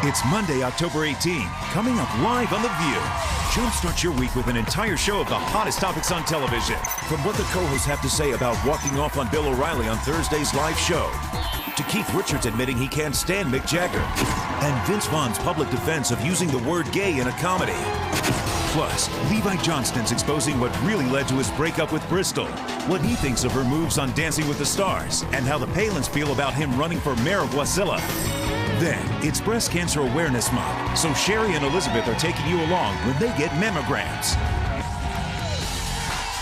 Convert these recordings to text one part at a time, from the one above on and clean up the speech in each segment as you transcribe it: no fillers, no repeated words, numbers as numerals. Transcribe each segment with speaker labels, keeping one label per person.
Speaker 1: It's Monday, October 18. Coming up live on The View. Jumpstart your week with an entire show of the hottest topics on television. From what the co-hosts have to say about walking off on Bill O'Reilly on Thursday's live show, to Keith Richards admitting he can't stand Mick Jagger, and Vince Vaughn's public defense of using the word gay in a comedy. Plus, Levi Johnston's exposing what really led to his breakup with Bristol, what he thinks of her moves on Dancing with the Stars, and how the Palins feel about him running for mayor of Wasilla. Then, it's Breast Cancer Awareness Month, so Sherry and Elizabeth are taking you along when they get mammograms.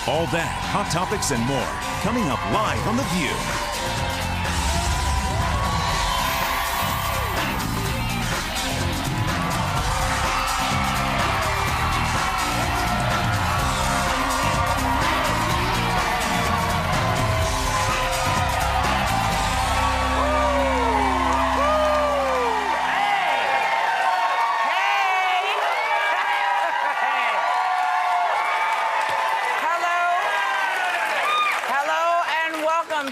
Speaker 1: All that, hot topics, and more, coming up live on The View.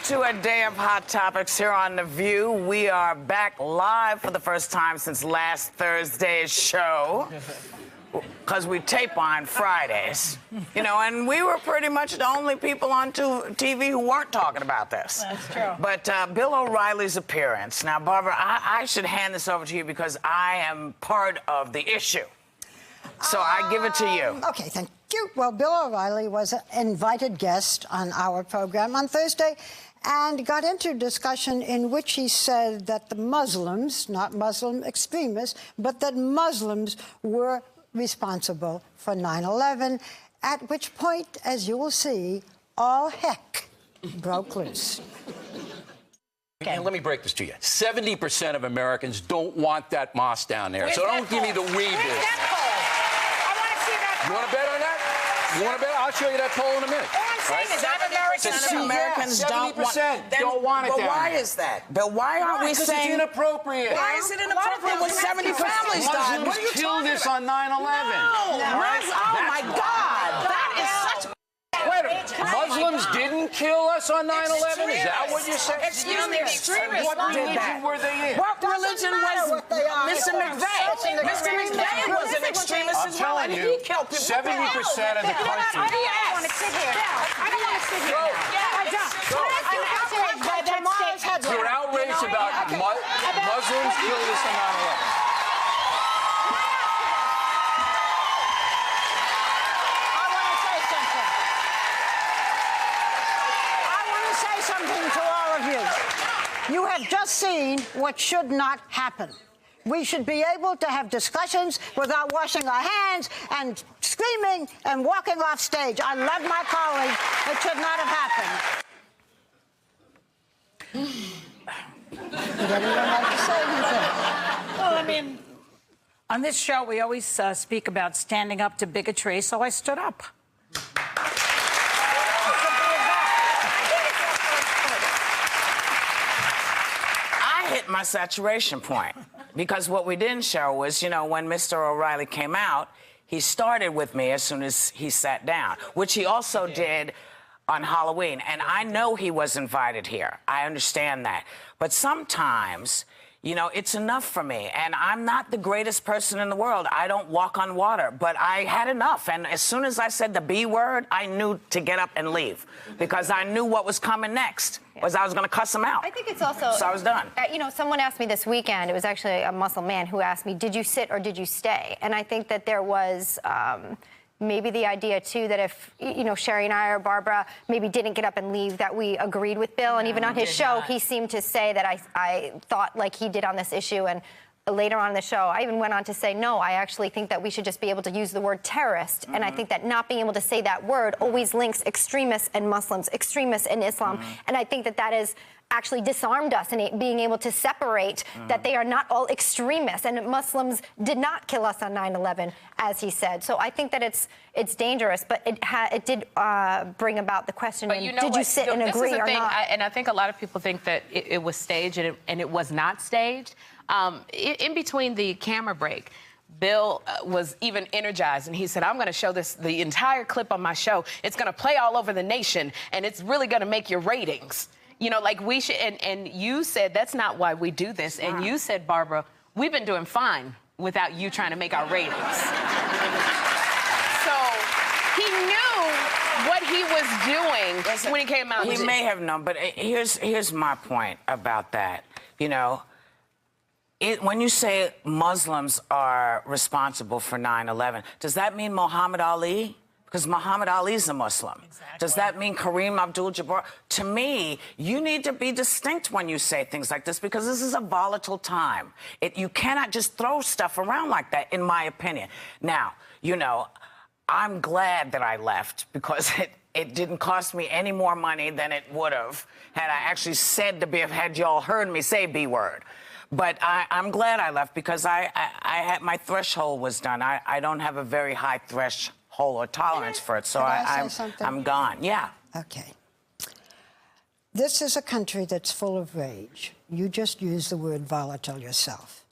Speaker 2: To a day of hot topics here on The View. We are back live for the first time since last Thursday's show, because we tape on Fridays, you know, and we were pretty much the only people on TV who weren't talking about this.
Speaker 3: That's true.
Speaker 2: But Bill O'Reilly's appearance. Now, Barbara, I should hand this over to you because I am part of the issue. So I give it to you.
Speaker 3: Okay, thank you. Well, Bill O'Reilly was an invited guest on our program on Thursday and got into a discussion in which he said that the Muslims, not Muslim extremists, but that Muslims were responsible for 9/11, at which point, as you will see, all heck broke loose.
Speaker 4: Okay. And let me break this to you. 70% of Americans don't want that mosque down there. So don't give me the we biz. You want to bet on that? You want to bet? I'll show you that poll in a minute.
Speaker 2: All I'm saying is that Americans don't want it.
Speaker 4: Don't want it.
Speaker 2: But why is that? But why aren't we saying...
Speaker 4: Because it's inappropriate.
Speaker 2: Why is it inappropriate when 70 families died? What are you
Speaker 4: killed us on 9/11.
Speaker 2: No. Oh, my God. That is such...
Speaker 4: Wait a minute. Muslims didn't kill us on 9/11? Is that what you're saying?
Speaker 2: Excuse me, extremists.
Speaker 4: What religion were they in?
Speaker 2: What religion was Mr. McVeigh? Mr. McVeigh was an extremist as well, and he killed people.
Speaker 4: 70% of the country.
Speaker 3: I don't want to sit here. I don't want to sit here. I don't. I'm outraged by that statement.
Speaker 4: You're outraged about Muslims killed us on 9/11.
Speaker 3: To all of you. You have just seen what should not happen. We should be able to have discussions without washing our hands and screaming and walking off stage. I love my colleagues. It should not have happened. Would anyone like to say anything?
Speaker 5: Well, I mean, on this show, we always speak about standing up to bigotry, so I stood up.
Speaker 2: Hit my saturation point, because what we didn't show was, you know, when Mr. O'Reilly came out, he started with me as soon as he sat down, which he also did on Halloween. And I know he was invited here. I understand that. But sometimes, you know, it's enough for me. And I'm not the greatest person in the world. I don't walk on water. But I had enough. And as soon as I said the B word, I knew to get up and leave. Because I knew what was coming next. Was I was going to cuss him out.
Speaker 6: I think it's also...
Speaker 2: So I was done.
Speaker 6: You know, someone asked me this weekend, it was actually a Muslim man who asked me, did you sit or did you stay? And I think that there was... maybe the idea, too, that if, you know, Sherry and I or Barbara maybe didn't get up and leave, that we agreed with Bill. And even on his show, he seemed to say that I thought like he did on this issue. And later on in the show, I even went on to say, no, I actually think that we should just be able to use the word terrorist. And I think that not being able to say that word always links extremists and Muslims, extremists and Islam. And I think that that is... actually disarmed us in being able to separate that they are not all extremists, and Muslims did not kill us on 9/11, as he said. So I think that it's dangerous, but it did bring about the question: did you sit and agree or not?
Speaker 7: And I think a lot of people think that it was staged, and it was not staged. In between the camera break, Bill was even energized, and he said, I'm going to show the entire clip on my show. It's going to play all over the nation, and it's really going to make your ratings. You know, like we should, and you said that's not why we do this. And you said, Barbara, we've been doing fine without you trying to make our ratings. So he knew what he was doing when he came out.
Speaker 2: He may have known, but here's my point about that. You know, when you say Muslims are responsible for 9/11, does that mean Muhammad Ali? Because Muhammad Ali's a Muslim. Exactly. Does that mean Kareem Abdul-Jabbar? To me, you need to be distinct when you say things like this, because this is a volatile time. You cannot just throw stuff around like that, in my opinion. Now, you know, I'm glad that I left, because it didn't cost me any more money than it would have had I actually said the B, had y'all heard me say B word. But I'm glad I left, because I had, my threshold was done. I don't have a very high threshold or tolerance for it, so I'm gone. Yeah.
Speaker 3: Okay. This is a country that's full of rage. You just used the word volatile yourself.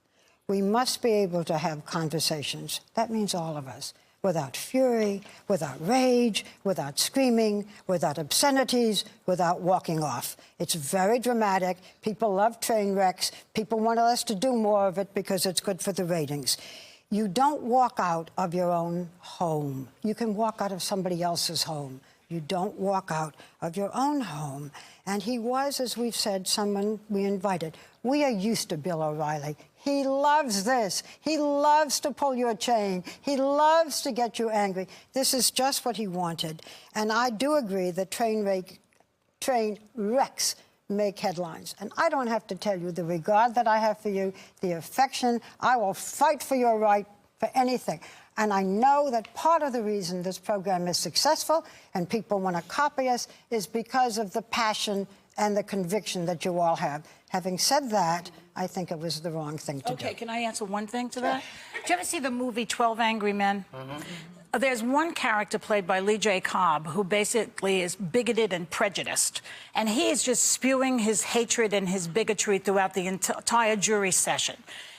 Speaker 3: We must be able to have conversations. That means all of us. Without fury, without rage, without screaming, without obscenities, without walking off. It's very dramatic. People love train wrecks. People want us to do more of it because it's good for the ratings. You don't walk out of your own home. You can walk out of somebody else's home. You don't walk out of your own home. And he was, as we've said, someone we invited. We are used to Bill O'Reilly. He loves this. He loves to pull your chain. He loves to get you angry. This is just what he wanted. And I do agree that train wrecks make headlines. And I don't have to tell you the regard that I have for you, the affection. I will fight for your right for anything. And I know that part of the reason this program is successful and people want to copy us is because of the passion and the conviction that you all have. Having said that, I think it was the wrong thing to do.
Speaker 5: Okay, can I answer one thing to that? Did you ever see the movie 12 Angry Men? Mm-hmm. There's one character played by Lee J. Cobb who basically is bigoted and prejudiced. And he is just spewing his hatred and his bigotry throughout the entire jury session.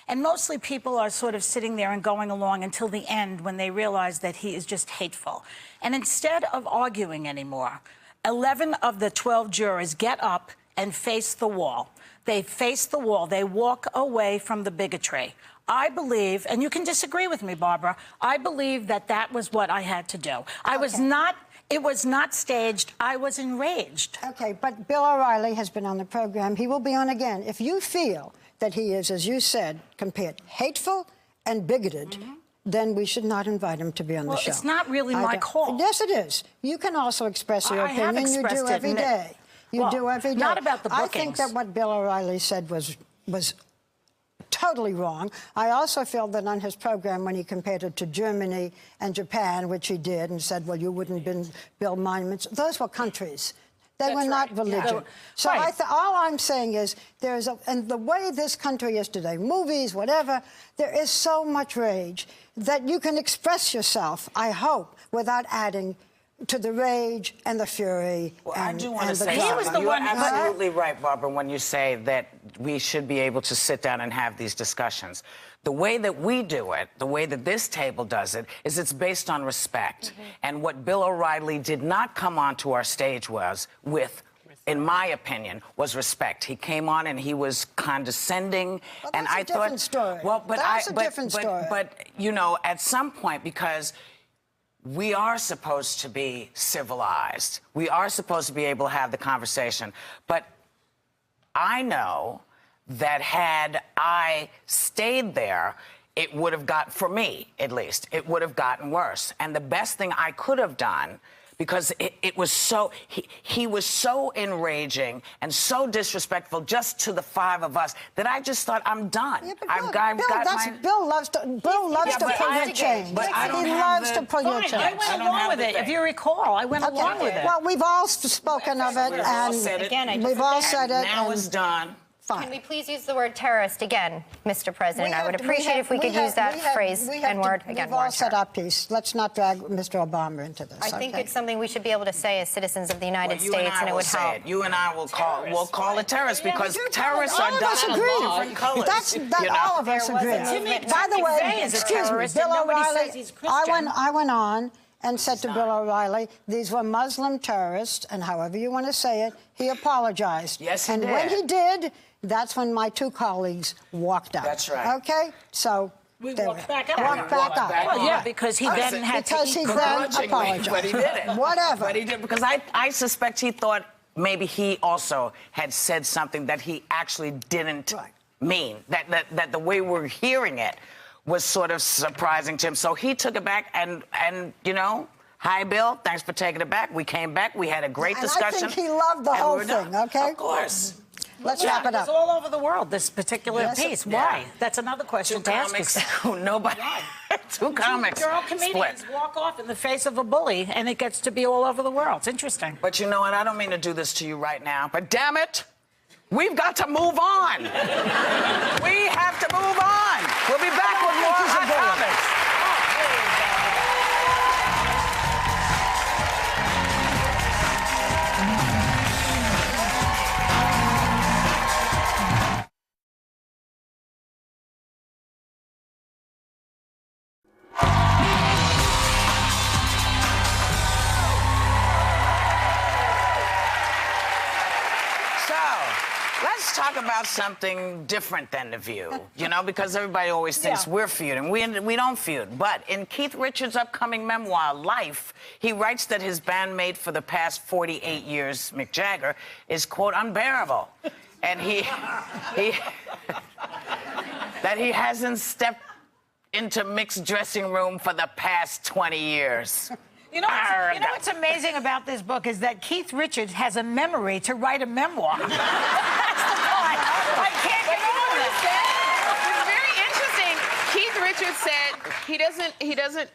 Speaker 5: And mostly people are sort of sitting there and going along until the end when they realize that he is just hateful. And instead of arguing anymore, 11 of the 12 jurors get up and face the wall. They face the wall. They walk away from the bigotry. I believe, and you can disagree with me, Barbara, I believe that that was what I had to do. It was not staged. I was enraged.
Speaker 3: Okay, but Bill O'Reilly has been on the program. He will be on again. If you feel that he is, as you said, compared hateful and bigoted, then we should not invite him to be on the show.
Speaker 5: Well, it's not really my call.
Speaker 3: Yes, it is. You can also express your opinion. You do every day. You do every day.
Speaker 5: Not about the bookings.
Speaker 3: I think that what Bill O'Reilly said was totally wrong. I also feel that on his program, when he compared it to Germany and Japan, which he did, and said, well, you wouldn't build monuments, those were countries. They were not religion. Yeah. So all I'm saying is, and the way this country is today, movies, whatever, there is so much rage that you can express yourself, I hope, without adding to the rage and the fury.
Speaker 2: Well,
Speaker 3: and,
Speaker 2: I do want to say something. You're absolutely right, Barbara, when you say that we should be able to sit down and have these discussions. The way that we do it, the way that this table does it, is it's based on respect. And what Bill O'Reilly did not come onto our stage with, in my opinion, was respect. He came on and he was condescending,
Speaker 3: well,
Speaker 2: and I thought,
Speaker 3: different story.
Speaker 2: Well, but
Speaker 3: that's a different story.
Speaker 2: But you know, at some point, because we are supposed to be civilized, we are supposed to be able to have the conversation, but I know that had I stayed there, it would have got, for me at least, it would have gotten worse. And the best thing I could have done, because it was so, he was so enraging and so disrespectful just to the five of us that I just thought, I'm done.
Speaker 3: Yeah, Bill loves to pull your chain.
Speaker 2: But
Speaker 3: he loves to pull your chain.
Speaker 5: I went along with it. If you recall, I went along with it.
Speaker 3: Well, we've all spoken of it, and we've all said it.
Speaker 2: Now it's done.
Speaker 3: Fine.
Speaker 6: Can we please use the word terrorist again, Mr. President? I would appreciate if we could use that phrase and word again.
Speaker 3: We've all said our piece. Let's not drag Mr. Obama into this.
Speaker 6: I think it's something we should be able to say as citizens of the United States, and it would help.
Speaker 2: You and I will call it terrorist, because terrorists are done in different colors.
Speaker 3: All of us agree. By the way, excuse me, Bill O'Reilly, I went on and said to Bill O'Reilly, these were Muslim terrorists, and however you want to say it, he apologized.
Speaker 2: Yes, he did.
Speaker 3: And when he did, That's when my two colleagues walked out.
Speaker 2: That's right.
Speaker 3: Okay? So...
Speaker 5: We walked back out.
Speaker 3: Walked back out.
Speaker 5: Well, yeah, because he then had to
Speaker 3: Because he then apologized.
Speaker 2: But he did it.
Speaker 3: Whatever.
Speaker 2: But he did, because I suspect he thought maybe he also had said something that he actually didn't mean. That the way we're hearing it was sort of surprising to him. So he took it back and you know, hi, Bill, thanks for taking it back. We came back. We had a great discussion.
Speaker 3: I think he loved the whole thing, okay?
Speaker 2: Of course.
Speaker 3: Let's wrap it up.
Speaker 5: It's all over the world, this particular piece. Why? That's another question to ask yourself.
Speaker 2: Nobody. Two comics.
Speaker 5: Girl comedians walk off in the face of a bully, and it gets to be all over the world. It's interesting.
Speaker 2: But you know what? I don't mean to do this to you right now, but damn it, we've got to move on. We have to move on. We'll be back with more hot comics. Let's talk about something different than The View, you know, because everybody always thinks we're feuding. We don't feud. But in Keith Richards' upcoming memoir, Life, he writes that his bandmate for the past 48 years, Mick Jagger, is, quote, unbearable. And that he hasn't stepped into Mick's dressing room for the past 20 years.
Speaker 5: You know what's amazing about this book is that Keith Richards has a memory to write a memoir. That's the part. I can't get over
Speaker 7: that. It's very interesting. Keith Richards said he doesn't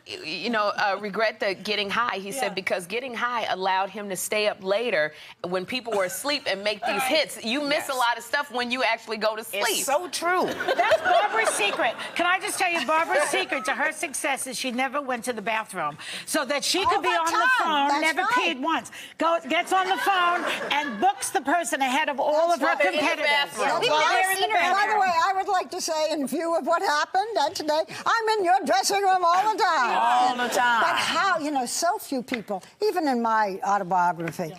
Speaker 7: regret the getting high. He said because getting high allowed him to stay up later when people were asleep and make these hits. You miss a lot of stuff when you actually go to sleep.
Speaker 2: It's so true.
Speaker 5: That's Barbara's secret. Can I just tell you, Barbara's secret to her success is she never went to the bathroom. So that she could be on the phone, never peed once. Gets on the phone and books the person ahead of all of her competitors.
Speaker 3: By the way, I would like to say, in view of what happened today, I'm in your dressing room all the time.
Speaker 2: All the time.
Speaker 3: But how, you know, so few people, even in my autobiography,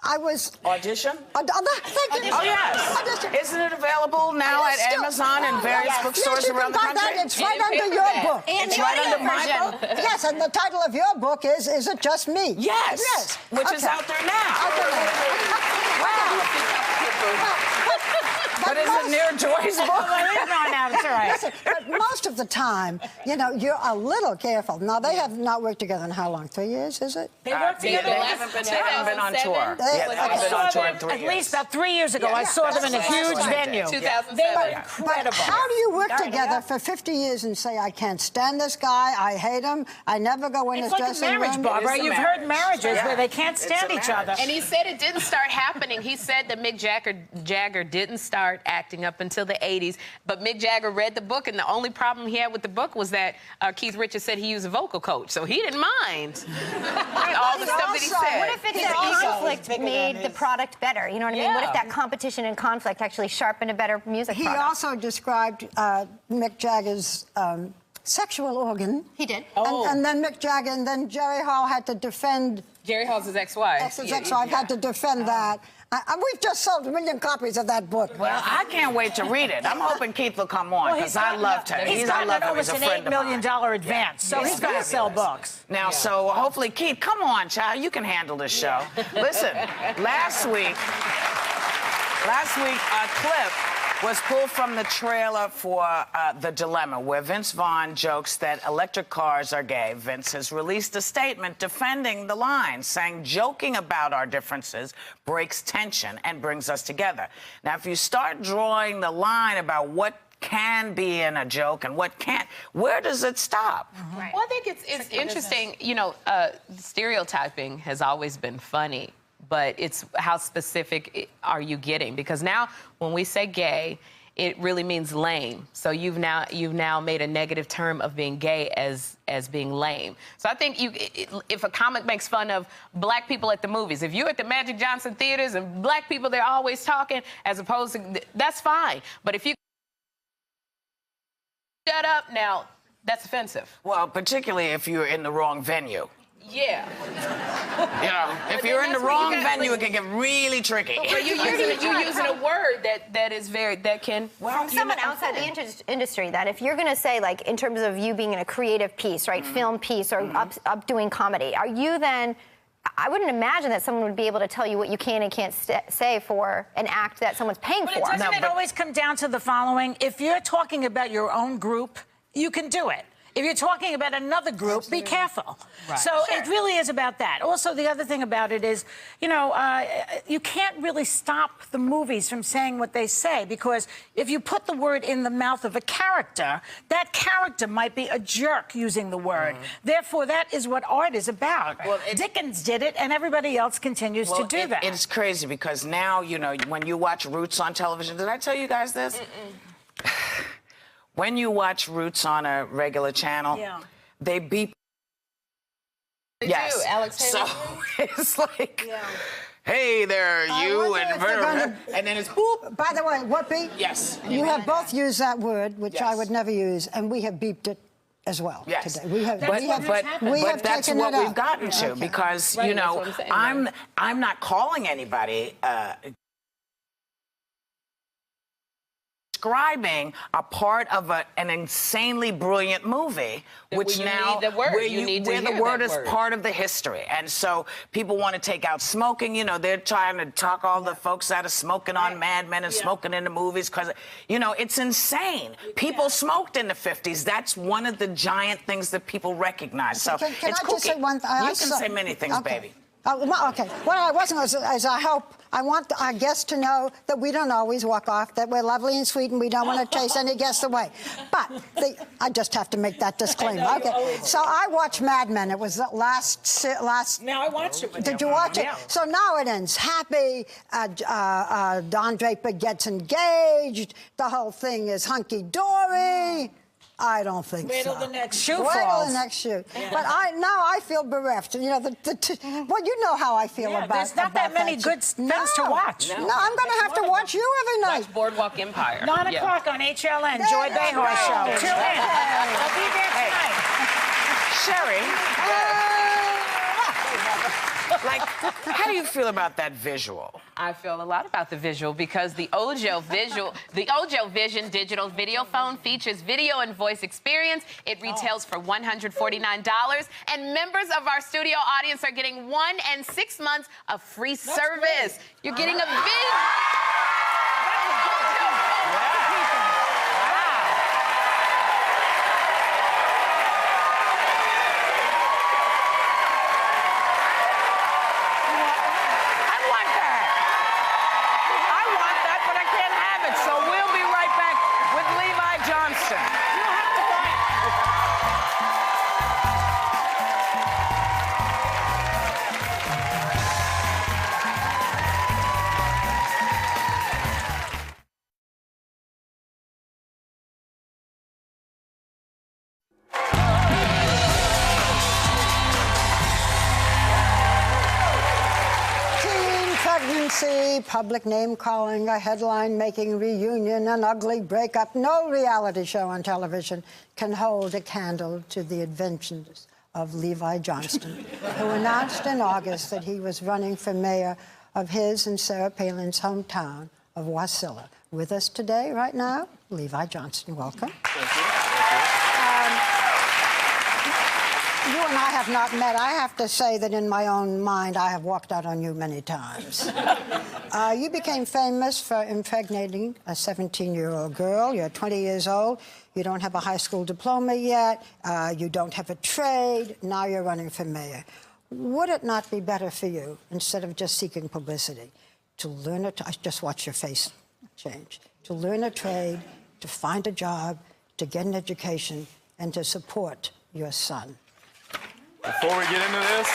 Speaker 3: I was...
Speaker 2: Audition?
Speaker 3: Thank you.
Speaker 2: Oh, yes.
Speaker 3: Audition.
Speaker 2: Isn't it available now at Amazon and various bookstores around the country?
Speaker 3: It's right under your book.
Speaker 2: It's right under my book?
Speaker 3: Yes, and the title of your book is It Just Me?
Speaker 2: Yes.
Speaker 3: Yes.
Speaker 2: Which is out there now. But is it near Joy's book?
Speaker 3: Listen, but most of the time, you know, you're a little careful. Now, they have not worked together in how long? 3 years, is it?
Speaker 5: They worked together.
Speaker 2: They haven't been on tour. They haven't been on tour in 3 years.
Speaker 5: At least about 3 years ago, I saw them in a huge venue.
Speaker 7: 2007.
Speaker 5: They were incredible.
Speaker 3: But how do you work together for 50 years and say, I can't stand this guy, I hate him, I never go in his dressing room?
Speaker 5: It's like a marriage, Barbara. You've heard marriages where they can't stand each other.
Speaker 7: And he said it didn't start happening. He said that Mick Jagger didn't start acting up until the 80s, but Mick Jagger read the book, and the only problem he had with the book was that Keith Richards said he used a vocal coach, so he didn't mind all the stuff that he said.
Speaker 6: What if it's conflict made the product better? You know what I mean? What if that competition and conflict actually sharpened a better music product?
Speaker 3: He also described Mick Jagger's sexual organ.
Speaker 6: He did.
Speaker 3: And then Mick Jagger, and then Jerry Hall had to defend...
Speaker 7: Jerry Hall's his ex-wife.
Speaker 3: His ex-wife had to defend that. We've just sold 1 million copies of that book.
Speaker 2: Well, I can't wait to read it. I'm hoping Keith will come on, because I loved him.
Speaker 5: He's gotten almost an $8 million advance, so he's got to sell books.
Speaker 2: Now, so hopefully, Keith, come on, child. You can handle this show. Listen, last week, a clip was pulled from the trailer for The Dilemma, where Vince Vaughn jokes that electric cars are gay. Vince has released a statement defending the line, saying joking about our differences breaks tension and brings us together. Now, if you start drawing the line about what can be in a joke and what can't, where does it stop?
Speaker 7: Right. Well, I think it's interesting. You know, stereotyping has always been funny, but it's how specific are you getting? Because now when we say gay, it really means lame. So you've now made a negative term of being gay as being lame. So I think if a comic makes fun of black people at the movies, if you're at the Magic Johnson theaters and black people, they're always talking, as opposed to, that's fine. But if you shut up now, that's offensive.
Speaker 2: Well, particularly if you're in the wrong venue.
Speaker 7: Yeah.
Speaker 2: You know, if you're in the wrong venue, it can get really tricky.
Speaker 7: But you're using a word that is very, that can...
Speaker 6: From someone outside the industry, that if you're going to say, like, in terms of you being in a creative piece, right, film piece, or up doing comedy, are you then... I wouldn't imagine that someone would be able to tell you what you can and can't say for an act that someone's paying for.
Speaker 5: Doesn't it always come down to the following? If you're talking about your own group, you can do it. If you're talking about another group, be careful. Right. So it really is about that. Also, the other thing about it is, you know, you can't really stop the movies from saying what they say, because if you put the word in the mouth of a character, that character might be a jerk using the word. Therefore, that is what art is about. Well, Dickens did it, and everybody else continues to do that.
Speaker 2: It's crazy, because now, you know, when you watch Roots on television, did I tell you guys this? When you watch Roots on a regular channel, they beep.
Speaker 7: They do, Alex Haley.
Speaker 2: So it's like, hey there, you, and then it's boop.
Speaker 3: By the way, Whoopi?
Speaker 2: Yes.
Speaker 3: You have both used that word, which I would never use, and we have beeped it as well today. We have,
Speaker 2: but that's what we've gotten to, because, you know, I'm not calling anybody describing a part of an insanely brilliant movie, which now where the word is part of the history. And so people want to take out smoking. You know, they're trying to talk all the folks out of smoking on Mad Men and smoking in the movies, because, you know, it's insane. People smoked in the 50s. That's one of the giant things that people recognize. So
Speaker 3: can
Speaker 2: it's
Speaker 3: I just say one thing?
Speaker 2: You can say many things, baby.
Speaker 3: Okay. What I wasn't is I want our guests to know that we don't always walk off, that we're lovely and sweet, and we don't want to chase any guests away. But I just have to make that disclaimer. Okay. So I watched Mad Men. It was the last.
Speaker 5: Now I watched it with
Speaker 3: Did you watch it? So now it ends happy. Don Draper gets engaged. The whole thing is hunky dory. I don't think so.
Speaker 5: Wait till the next shoe falls.
Speaker 3: Wait till the next shoe. Yeah. But now I feel bereft. You know, well, you know how I feel about.
Speaker 5: There's not that many good things to watch.
Speaker 3: No, I'm going to have to watch you every night.
Speaker 7: Watch Boardwalk Empire.
Speaker 5: 9 o'clock on HLN. Joy Behar Show. Tune in. I'll be there tonight.
Speaker 2: Sherry. Like, how do you feel about that visual?
Speaker 7: I feel a lot about the visual, because the Ojo Vision digital video phone features video and voice experience. It retails for $149, and members of our studio audience are getting 1 and 6 months of free service. You're getting a vision.
Speaker 2: Johnston.
Speaker 3: Pregnancy, public name-calling, a headline-making reunion, an ugly breakup. No reality show on television can hold a candle to the adventures of Levi Johnston, who announced in August that he was running for mayor of his and Sarah Palin's hometown of Wasilla. With us today, right now, Levi Johnston. Welcome.
Speaker 8: Thank you.
Speaker 3: You and I have not met. I have to say that in my own mind, I have walked out on you many times. You became famous for impregnating a 17-year-old girl. You're 20 years old. You don't have a high school diploma yet. You don't have a trade. Now you're running for mayor. Would it not be better for you, instead of just seeking publicity, to learn just watch your face change, to learn a trade, to find a job, to get an education, and to support your son?
Speaker 8: Before we get into this,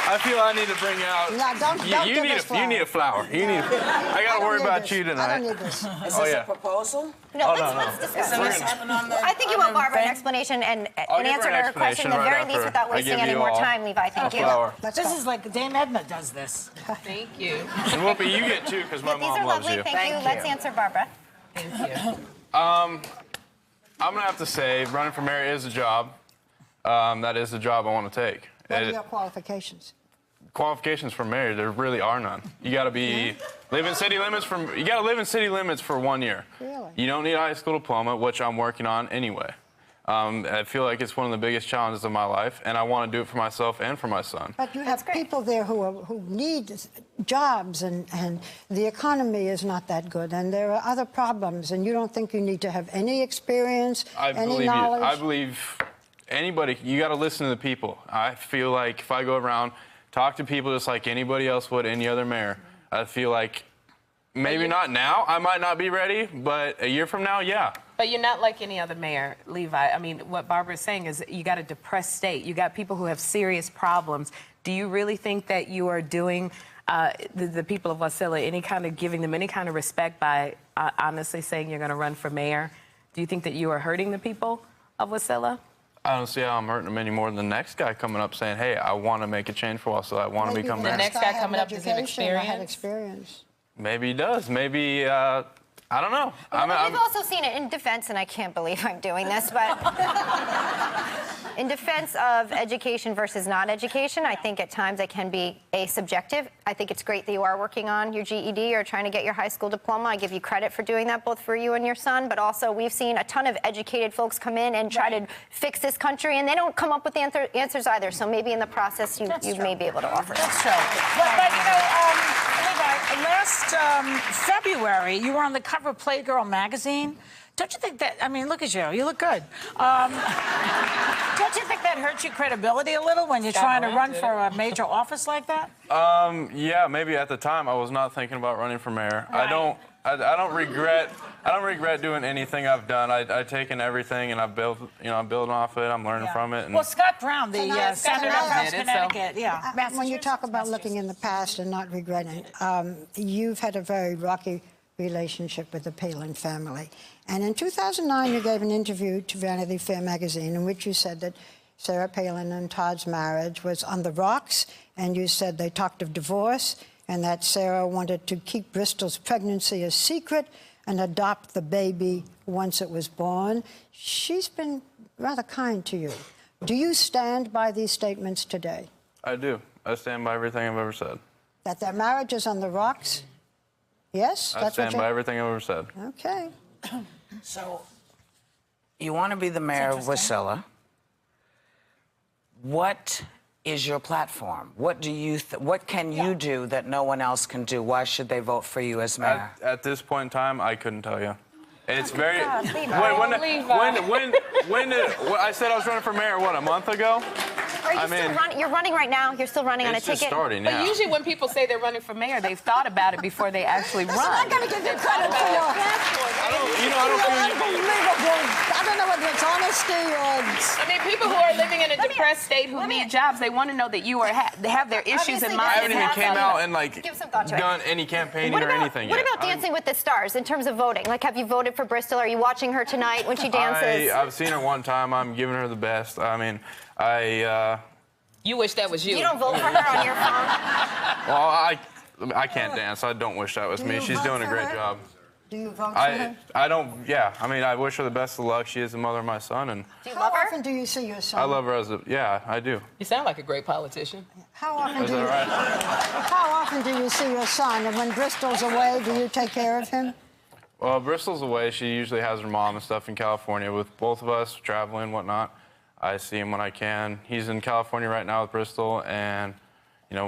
Speaker 8: I feel I need to bring out. You need a flower. I got to worry about you tonight.
Speaker 3: I don't need this.
Speaker 2: Is this a proposal?
Speaker 6: No, let's discuss this. I think you want Barbara an explanation and an answer to her question, at the very least, without wasting any more time, Levi. Thank you.
Speaker 5: This is like Dame Edna does this.
Speaker 7: Thank you.
Speaker 8: And Whoopi, you get two, because my mom loves you.
Speaker 6: These are lovely. Thank you. Let's answer Barbara.
Speaker 7: Thank you.
Speaker 8: I'm going to have to say, running for mayor is a job. that is the job I want to take.
Speaker 3: What are your qualifications?
Speaker 8: Qualifications for mayor, there really are none. You got to live in city limits you got to live in city limits for 1 year.
Speaker 3: Really?
Speaker 8: You don't need a high school diploma, which I'm working on anyway. I feel like it's one of the biggest challenges of my life, and I want to do it for myself and for my son.
Speaker 3: But you have people there who need jobs, and the economy is not that good, and there are other problems, and you don't think you need to have any experience, any knowledge?
Speaker 8: I believe anybody, you got to listen to the people. I feel like if I go around, talk to people just like anybody else would, any other mayor, I feel like maybe not now, I might not be ready, but a year from now, yeah.
Speaker 7: But you're not like any other mayor, Levi. I mean, what Barbara is saying is you got a depressed state. You got people who have serious problems. Do you really think that you are doing the people of Wasilla giving them any kind of respect by honestly saying you're going to run for mayor? Do you think that you are hurting the people of Wasilla?
Speaker 8: I don't see how I'm hurting them any more than the next guy coming up saying, hey, I want to make a change for Wasilla. I want to become mayor.
Speaker 7: The next guy coming up, does he have
Speaker 3: experience?
Speaker 8: Maybe he does. Maybe, I don't know.
Speaker 6: We've also seen it in defense, and I can't believe I'm doing this, but in defense of education versus not education, I think at times it can be subjective. I think it's great that you are working on your GED or trying to get your high school diploma. I give you credit for doing that, both for you and your son, but also we've seen a ton of educated folks come in and try to fix this country, and they don't come up with the answers either. So maybe in the process you may be able to offer
Speaker 5: That's true. But you know, Levi, last February, you were on the cover of Playgirl magazine. Don't you think that, I mean, look at you. You look good. Don't you think that hurts your credibility a little when you're trying to run for a major office like that?
Speaker 8: Yeah, maybe at the time I was not thinking about running for mayor. Right. I don't regret doing anything I've done. I've taken everything and I've built, I'm building off it. I'm learning from it. And
Speaker 5: well, Scott Brown, the senator from Connecticut,
Speaker 3: when you talk about looking in the past and not regretting, you've had a very rocky relationship with the Palin family. And in 2009, you gave an interview to Vanity Fair magazine in which you said that Sarah Palin and Todd's marriage was on the rocks, and you said they talked of divorce, and that Sarah wanted to keep Bristol's pregnancy a secret and adopt the baby once it was born. She's been rather kind to you. Do you stand by these statements today?
Speaker 8: I do. I stand by everything I've ever said.
Speaker 3: That their marriage is on the rocks? Yes?
Speaker 8: I stand by everything I've ever said.
Speaker 3: Okay.
Speaker 2: So, you want to be the mayor of Wasilla. What is your platform? What do you? What can you do that no one else can do? Why should they vote for you as mayor?
Speaker 8: At this point in time, I couldn't tell you. It's very.
Speaker 6: God,
Speaker 8: When I said I was running for mayor, what, a month ago?
Speaker 6: Are you still running? You're running right now. You're still running on a ticket.
Speaker 8: It's just starting now.
Speaker 7: But usually when people say they're running for mayor, they've thought about it before they actually run.
Speaker 3: I'm going to give you credit for your...
Speaker 8: I don't feel
Speaker 3: unbelievable. I don't know whether it's honesty or...
Speaker 7: I mean, people who are living in a depressed state who need jobs, they want to know that you they have their issues in mind.
Speaker 8: I haven't even came out and done any campaigning or anything
Speaker 6: yet.
Speaker 8: What
Speaker 6: about Dancing with the Stars in terms of voting? Like, have you voted for Bristol? Are you watching her tonight when she dances?
Speaker 8: I've seen her one time. I'm giving her the best. I mean,
Speaker 7: You wish that was you.
Speaker 6: You don't vote for her on your phone?
Speaker 8: Well, I can't dance. I don't wish that was me. She's doing a great job.
Speaker 3: Do you vote for her?
Speaker 8: I don't, yeah. I mean, I wish her the best of luck. She is the mother of my son. And
Speaker 6: do you love her?
Speaker 3: How often do you see your son?
Speaker 8: I love her yeah, I do.
Speaker 7: You sound like a great politician.
Speaker 3: How often How often do you see your son? And when Bristol's away, do you take care of him?
Speaker 8: Well, Bristol's away. She usually has her mom and stuff in California with both of us traveling, whatnot. I see him when I can. He's in California right now with Bristol, and,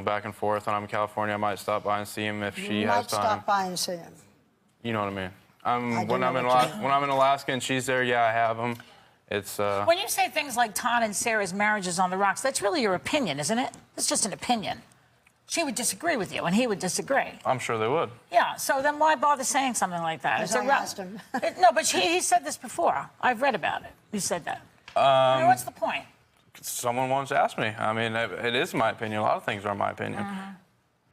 Speaker 8: back and forth. When I'm in California, I might stop by and see him if she has time.
Speaker 3: You might stop by and see him.
Speaker 8: You know what I mean? When I'm in Alaska and she's there, yeah, I have him. It's
Speaker 5: When you say things like Todd and Sarah's marriage is on the rocks, that's really your opinion, isn't it? It's just an opinion. She would disagree with you, and he would disagree.
Speaker 8: I'm sure they would.
Speaker 5: Yeah, so then why bother saying something like that?
Speaker 3: As I asked him.
Speaker 5: No, but he said this before. I've read about it. He said that. I mean, what's the point?
Speaker 8: Someone once asked me. I mean, it is my opinion. A lot of things are my opinion.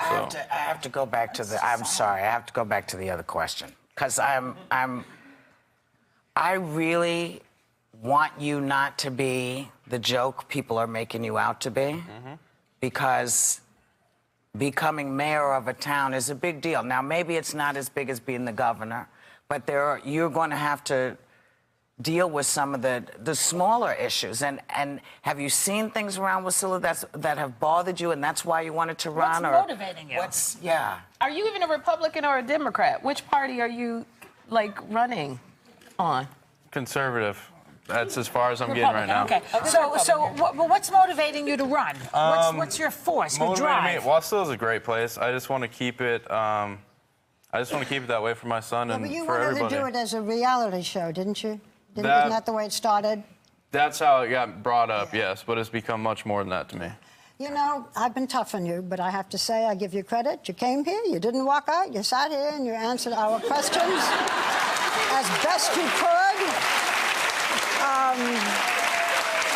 Speaker 2: I have to go back to the. I'm sorry. I have to go back to the other question because I really want you not to be the joke people are making you out to be, because becoming mayor of a town is a big deal. Now, maybe it's not as big as being the governor, but you're going to have to deal with some of the smaller issues. And have you seen things around Wasilla that have bothered you, and that's why you wanted to run?
Speaker 5: What's motivating you?
Speaker 7: Are you even a Republican or a Democrat? Which party are you, like, running on?
Speaker 8: Conservative. That's as far as I'm getting right now.
Speaker 5: Okay. So what's motivating you to run? What's your force, your drive?
Speaker 8: Wasilla is a great place. I just want to keep it. I just want to keep it that way for my son and
Speaker 3: But you
Speaker 8: for
Speaker 3: wanted
Speaker 8: everybody.
Speaker 3: to do it as a reality show, didn't you? Isn't that the way it started?
Speaker 8: That's how it got brought up, yes. But it's become much more than that to me.
Speaker 3: You know, I've been tough on you, but I have to say I give you credit. You came here, you didn't walk out, you sat here and you answered our questions as best you could.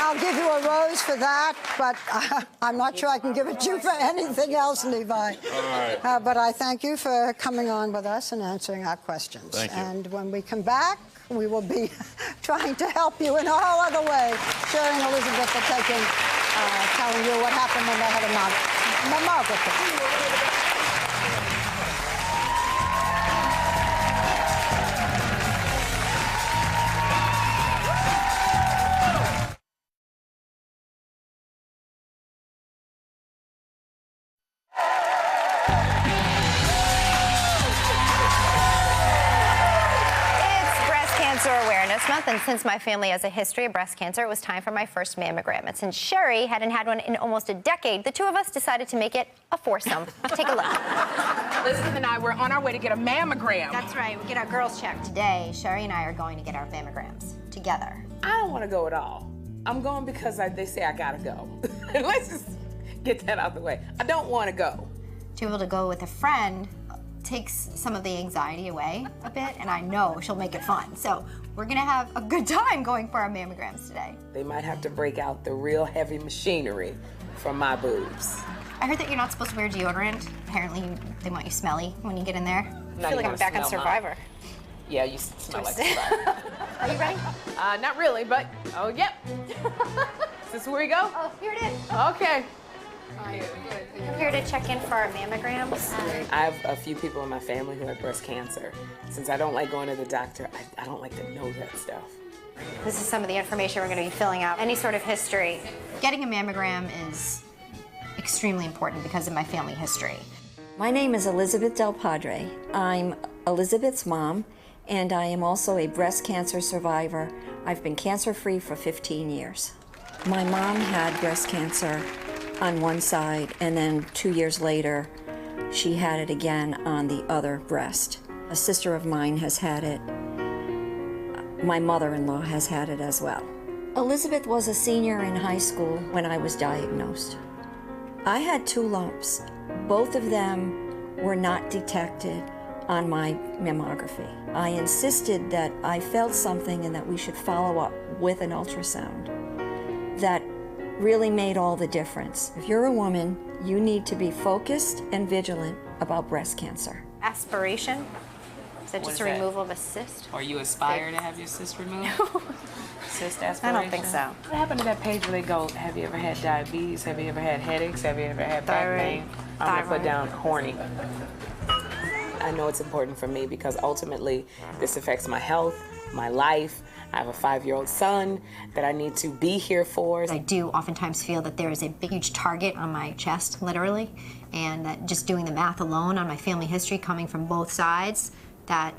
Speaker 3: I'll give you a rose for that, but I'm not sure I can give it to you for anything else, Levi.
Speaker 8: All right.
Speaker 3: But I thank you for coming on with us and answering our questions.
Speaker 8: Thank you.
Speaker 3: And when we come back, we will be trying to help you in a whole other way. Sherry and Elizabeth are telling you what happened when they had a mammography.
Speaker 6: Month, and since my family has a history of breast cancer, it was time for my first mammogram. And since Sherry hadn't had one in almost a decade, the two of us decided to make it a foursome. Take a look.
Speaker 7: Elizabeth and I were on our way to get a mammogram.
Speaker 6: That's right. We get our girls checked. Today, Sherry and I are going to get our mammograms together.
Speaker 9: I don't want to go at all. I'm going because they say I gotta go. Let's just get that out of the way. I don't want to go.
Speaker 6: To be able to go with a friend takes some of the anxiety away a bit, and I know she'll make it fun. So we're gonna have a good time going for our mammograms today.
Speaker 9: They might have to break out the real heavy machinery from my boobs.
Speaker 6: I heard that you're not supposed to wear deodorant. Apparently they want you smelly when you get in there. I feel like I'm back on Survivor.
Speaker 9: Yeah, you smell like Survivor.
Speaker 6: Are you ready?
Speaker 7: Not really, but, oh, yep. Is this where we go?
Speaker 6: Oh, here it is.
Speaker 7: Okay.
Speaker 6: I'm here to check in for our mammograms.
Speaker 9: I have a few people in my family who have breast cancer. Since I don't like going to the doctor, I don't like to know that stuff.
Speaker 6: This is some of the information we're going to be filling out. Any sort of history. Getting a mammogram is extremely important because of my family history.
Speaker 10: My name is Elizabeth Del Padre. I'm Elizabeth's mom, and I am also a breast cancer survivor. I've been cancer-free for 15 years. My mom had breast cancer on one side, and then 2 years later, she had it again on the other breast. A sister of mine has had it. My mother-in-law has had it as well. Elizabeth was a senior in high school when I was diagnosed. I had 2 lumps. Both of them were not detected on my mammography. I insisted that I felt something and that we should follow up with an ultrasound. That really made all the difference. If you're a woman, you need to be focused and vigilant about breast cancer.
Speaker 6: Aspiration? Is that just a removal of a cyst?
Speaker 9: Or you aspire to have your cyst removed? Cyst aspiration?
Speaker 6: I don't think so.
Speaker 9: What happened to that page where they go, have you ever had diabetes? Have you ever had headaches? Have you ever had back pain? I'm gonna put down horny. I know it's important for me because ultimately this affects my health, my life. I have a 5-year-old son that I need to be here for.
Speaker 6: I do oftentimes feel that there is a big, huge target on my chest, literally, and that just doing the math alone on my family history coming from both sides, that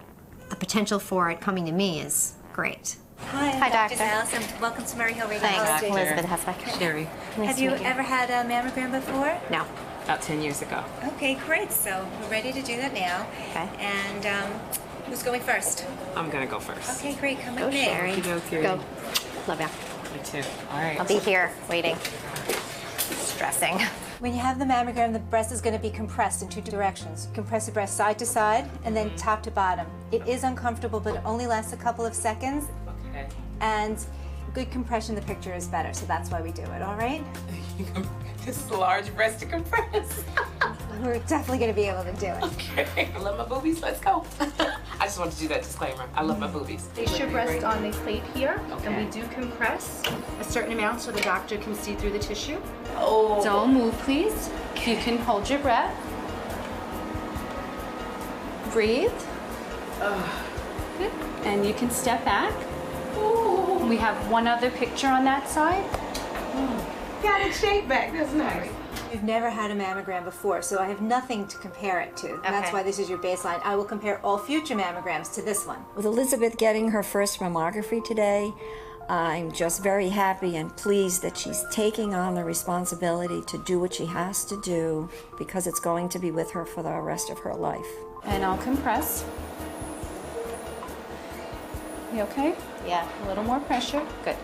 Speaker 6: the potential for it coming to me is great.
Speaker 11: Hi,
Speaker 6: Doctor.
Speaker 11: Allison. Welcome to Murray Hill Radio.
Speaker 6: Thanks, Elizabeth Hesbeck.
Speaker 9: Sherry.
Speaker 11: Have you ever had a mammogram before?
Speaker 6: No.
Speaker 9: About 10 years ago.
Speaker 11: Okay, great. So we're ready to do that now.
Speaker 6: Okay.
Speaker 11: And who's going first?
Speaker 9: I'm gonna go first.
Speaker 11: Okay, great. Come
Speaker 6: Go,
Speaker 11: with me.
Speaker 6: Sherry.
Speaker 9: Okey-dokey.
Speaker 6: Go. Love ya.
Speaker 9: Me too. All right.
Speaker 6: I'll be here waiting. Stressing.
Speaker 11: When you have the mammogram, the breast is going to be compressed in 2 directions. Compress the breast side to side and then top to bottom. It is uncomfortable, but it only lasts a couple of seconds.
Speaker 9: Okay.
Speaker 11: And good compression, the picture is better. So that's why we do it, all right?
Speaker 9: This is a large breast to compress.
Speaker 11: We're definitely going to be able to do it.
Speaker 9: Okay. I love my boobies. Let's go. I just wanted to do that disclaimer. I love my boobies.
Speaker 12: Place your breast on the plate here,
Speaker 9: Okay.
Speaker 12: and we do compress a certain amount so the doctor can see through the tissue.
Speaker 9: Oh.
Speaker 12: Don't move, please. You can hold your breath. Breathe. Good. And you can step back. We have one other picture on that side.
Speaker 9: Got its shape back. That's nice.
Speaker 11: I've never had a mammogram before, so I have nothing to compare it to. That's why this is your baseline. I will compare all future mammograms to this one.
Speaker 10: With Elizabeth getting her first mammography today, I'm just very happy and pleased that she's taking on the responsibility to do what she has to do because it's going to be with her for the rest of her life.
Speaker 12: And I'll compress. You okay?
Speaker 11: Yeah.
Speaker 12: A little more pressure. Good.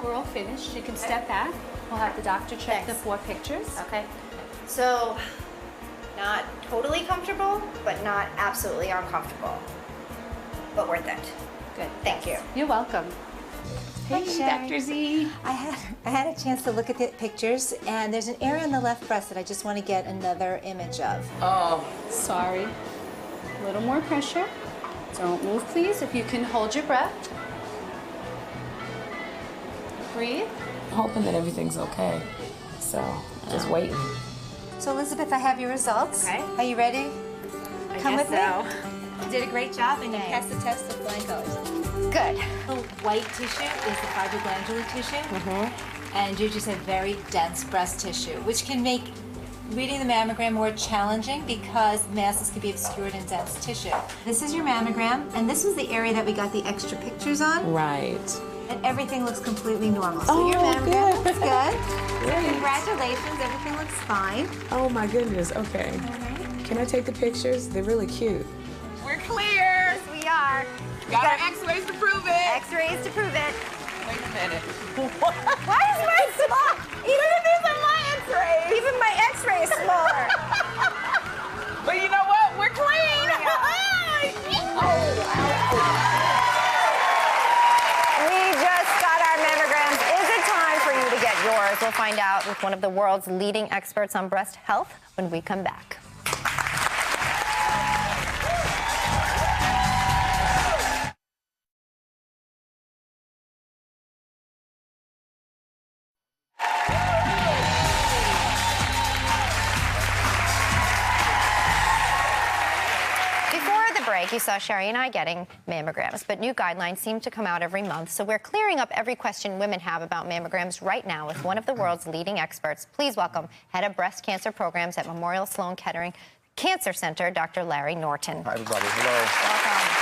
Speaker 12: We're all finished. You can step back. We'll have the doctor check the 4 pictures.
Speaker 6: Okay. So, not totally comfortable, but not absolutely uncomfortable. But worth it.
Speaker 12: Good.
Speaker 6: Thank you.
Speaker 12: You're welcome. Hey,
Speaker 11: Sherry.
Speaker 12: Dr. Z.
Speaker 11: I had a chance to look at the pictures, and there's an area on the left breast that I just want to get another image of.
Speaker 12: Oh, sorry. A little more pressure. Don't move, please. If you can hold your breath. Breathe.
Speaker 9: I'm hoping that everything's okay. So, just waiting.
Speaker 11: So, Elizabeth, I have your results.
Speaker 6: Okay.
Speaker 11: Are you ready? Come with me. You did a great job, and you
Speaker 6: Thanks.
Speaker 11: passed the test of flying colors.
Speaker 6: Good.
Speaker 11: The white tissue is the fibroglandular tissue, and you just have very dense breast tissue, which can make reading the mammogram more challenging because masses can be obscured in dense tissue. This is your mammogram, and this was the area that we got the extra pictures on.
Speaker 9: Right.
Speaker 11: And everything looks completely normal. So your mammogram looks good.
Speaker 9: Great.
Speaker 11: Congratulations, everything looks fine.
Speaker 9: Oh my goodness. Okay. Can I take the pictures? They're really cute.
Speaker 7: We're clear.
Speaker 6: Yes, we are.
Speaker 7: Got our x-rays to prove it.
Speaker 6: X-rays to prove it.
Speaker 7: Wait a minute.
Speaker 6: Why is mine small? Even my x-rays. Even my x-ray is smaller.
Speaker 7: But you know what? We're clean.
Speaker 6: We just got our mammograms. Is it time for you to get yours? We'll find out with one of the world's leading experts on breast health when we come back. You saw Sherry and I getting mammograms, but new guidelines seem to come out every month, so we're clearing up every question women have about mammograms right now with one of the world's leading experts. Please welcome Head of Breast Cancer Programs at Memorial Sloan Kettering Cancer Center, Dr. Larry Norton.
Speaker 13: Hi, everybody. Hello.
Speaker 6: Welcome.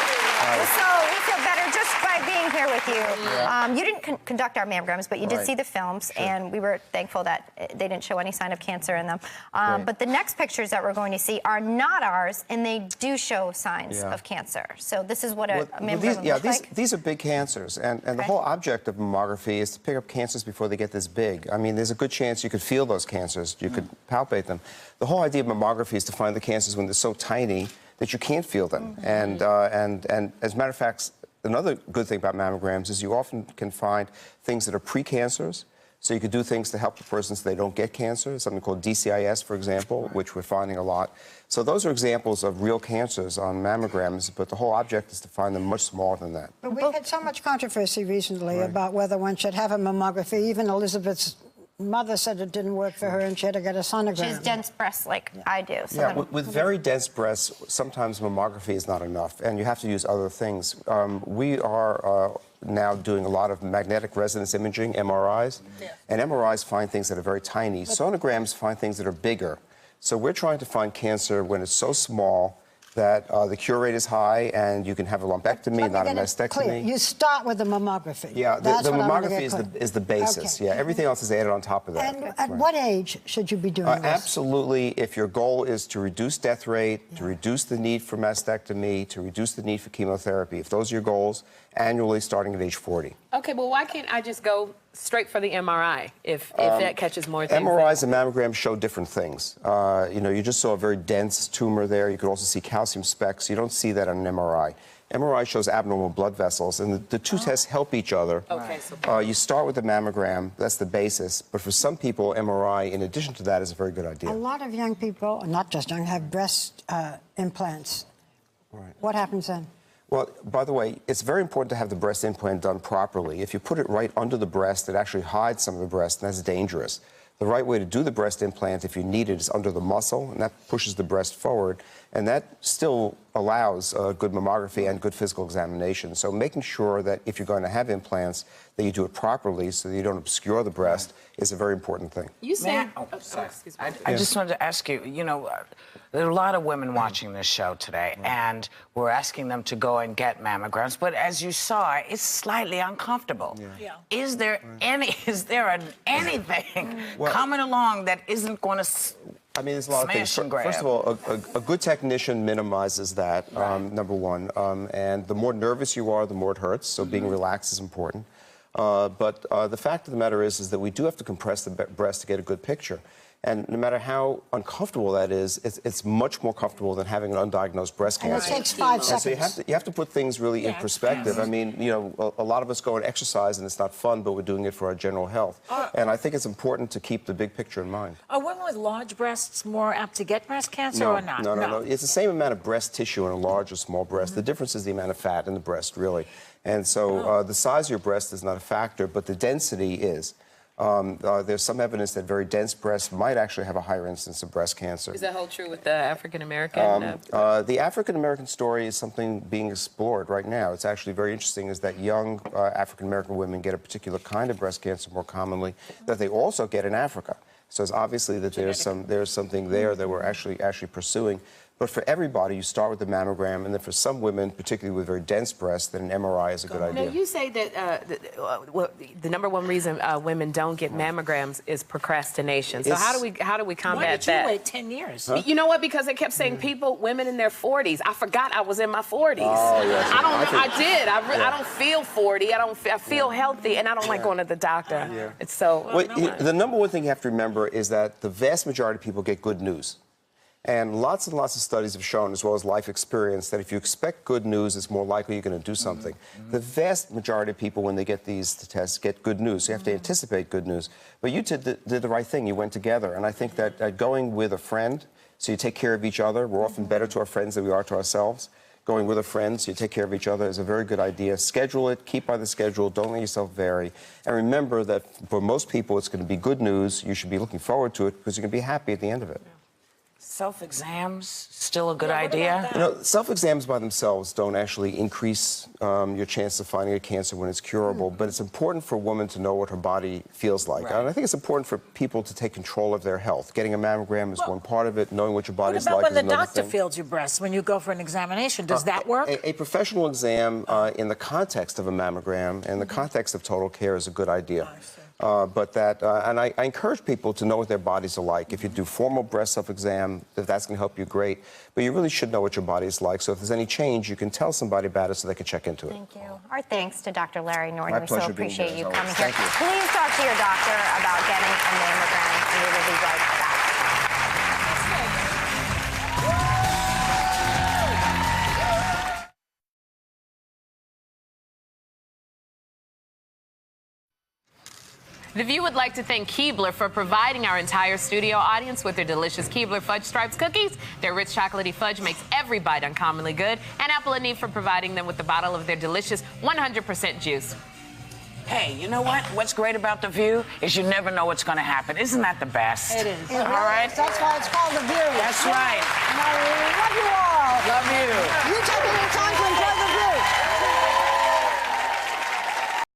Speaker 6: So we feel better just by being here with you. Yeah. You didn't conduct our mammograms, but you did see the films, and we were thankful that they didn't show any sign of cancer in them. But the next pictures that we're going to see are not ours, and they do show signs of cancer. So this is what a mammogram looks like.
Speaker 13: These are big cancers, and the whole object of mammography is to pick up cancers before they get this big. I mean, there's a good chance you could feel those cancers, you could palpate them. The whole idea of mammography is to find the cancers when they're so tiny that you can't feel them. And as a matter of fact, another good thing about mammograms is you often can find things that are precancers. So you could do things to help the person so they don't get cancer, something called DCIS, for example, which we're finding a lot. So those are examples of real cancers on mammograms, but the whole object is to find them much smaller than that.
Speaker 3: But we had so much controversy recently about whether one should have a mammography. Even Elizabeth's mother said it didn't work for her and she had to get a sonogram.
Speaker 6: She has dense breasts like I do. So
Speaker 13: yeah, with very dense breasts, sometimes mammography is not enough, and you have to use other things. We are now doing a lot of magnetic resonance imaging, MRIs, and MRIs find things that are very tiny. Sonograms find things that are bigger. So we're trying to find cancer when it's so small that the cure rate is high and you can have a lumpectomy, not a mastectomy.
Speaker 3: Clear. You start with the mammography.
Speaker 13: Yeah, the mammography is the basis. Okay. Yeah, everything else is added on top of that.
Speaker 3: And at what age should you be doing this?
Speaker 13: Absolutely, if your goal is to reduce death rate, to reduce the need for mastectomy, to reduce the need for chemotherapy, if those are your goals, annually starting at age 40.
Speaker 9: Okay, well, why can't I just go straight for the MRI if that catches more things?
Speaker 13: MRIs and mammograms show different things. You know, you just saw a very dense tumor there. You could also see calcium specks. You don't see that on an MRI. MRI shows abnormal blood vessels, and the two tests help each other.
Speaker 9: Okay, so
Speaker 13: you start with the mammogram. That's the basis. But for some people, MRI, in addition to that, is a very good idea.
Speaker 3: A lot of young people, not just young, have breast implants. Right. What happens then?
Speaker 13: Well, by the way, it's very important to have the breast implant done properly. If you put it right under the breast, it actually hides some of the breast, and that's dangerous. The right way to do the breast implant, if you need it, is under the muscle, and that pushes the breast forward. And that still allows good mammography and good physical examination. So making sure that if you're going to have implants, that you do it properly so that you don't obscure the breast is a very important thing.
Speaker 9: You say,
Speaker 2: excuse me. I just wanted to ask you, you know, there are a lot of women watching this show today, and we're asking them to go and get mammograms, but as you saw, it's slightly uncomfortable. Is there anything coming along that isn't going to
Speaker 13: I mean, there's a lot of things. First of all, a good technician minimizes that, number one. And the more nervous you are, the more it hurts. So being relaxed is important. But the fact of the matter is that we do have to compress the breast to get a good picture. And no matter how uncomfortable that is, it's much more comfortable than having an undiagnosed breast cancer.
Speaker 3: And it takes 5 seconds.
Speaker 13: So you have to put things really in perspective. I mean, you know, a lot of us go and exercise, and it's not fun, but we're doing it for our general health. And I think it's important to keep the big picture in mind.
Speaker 5: Are women with large breasts more apt to get breast cancer or not?
Speaker 13: No. It's the same amount of breast tissue in a large or small breast. The difference is the amount of fat in the breast, really. And so the size of your breast is not a factor, but the density is. There's some evidence that very dense breasts might actually have a higher incidence of breast cancer.
Speaker 7: Is that whole true with the African American?
Speaker 13: The African American story is something being explored right now. It's actually very interesting is that young African American women get a particular kind of breast cancer more commonly that they also get in Africa. So it's obviously that there's something there that we're actually pursuing. But for everybody, you start with the mammogram, and then for some women, particularly with very dense breasts, then an MRI is a good idea.
Speaker 7: Now, you say that the number one reason women don't get mammograms is procrastination. So how do we combat that?
Speaker 5: Why did you wait 10 years?
Speaker 7: You know what? Because they kept saying women in their 40s. I forgot I was in my 40s.
Speaker 13: Oh, yes.
Speaker 7: I don't feel 40. I feel healthy, and I don't like going to the doctor. It's so.
Speaker 13: The number one thing you have to remember is that the vast majority of people get good news. And lots of studies have shown, as well as life experience, that if you expect good news, it's more likely you're going to do something. The vast majority of people, when they get these tests, get good news. So you have to anticipate good news. But you did the right thing. You went together. And I think that going with a friend, so you take care of each other. We're often better to our friends than we are to ourselves. Going with a friend, so you take care of each other, is a very good idea. Schedule it. Keep by the schedule. Don't let yourself vary. And remember that for most people, it's going to be good news. You should be looking forward to it because you're going to be happy at the end of it.
Speaker 2: Self-exams still a good idea?
Speaker 13: You know, self-exams by themselves don't actually increase your chance of finding a cancer when it's curable, but it's important for a woman to know what her body feels like. And I think it's important for people to take control of their health. Getting a mammogram is one part of it. Knowing what your body's like is another thing.
Speaker 5: What about when the doctor feels your breasts when you go for an examination? Does that work?
Speaker 13: A professional exam in the context of a mammogram, in the context of total care, is a good idea. And I encourage people to know what their bodies are like. If you do formal breast self-exam, if that's going to help you, great. But you really should know what your body is like. So if there's any change, you can tell somebody about it so they can check into it.
Speaker 6: Thank you. Our thanks to Dr. Larry Norton.
Speaker 13: My pleasure
Speaker 6: We so appreciate you coming here.
Speaker 13: Thank you.
Speaker 6: Please talk to your doctor about getting a mammogram, and we will be right back.
Speaker 7: The View would like to thank Keebler for providing our entire studio audience with their delicious Keebler Fudge Stripes cookies. Their rich chocolatey fudge makes every bite uncommonly good. And Apple and Eve for providing them with the bottle of their delicious 100% juice.
Speaker 2: Hey, you know what? What's great about The View is you never know what's going to happen. Isn't that the best?
Speaker 5: It is.
Speaker 3: All right. That's why it's called The View.
Speaker 2: That's right.
Speaker 3: And I love you all.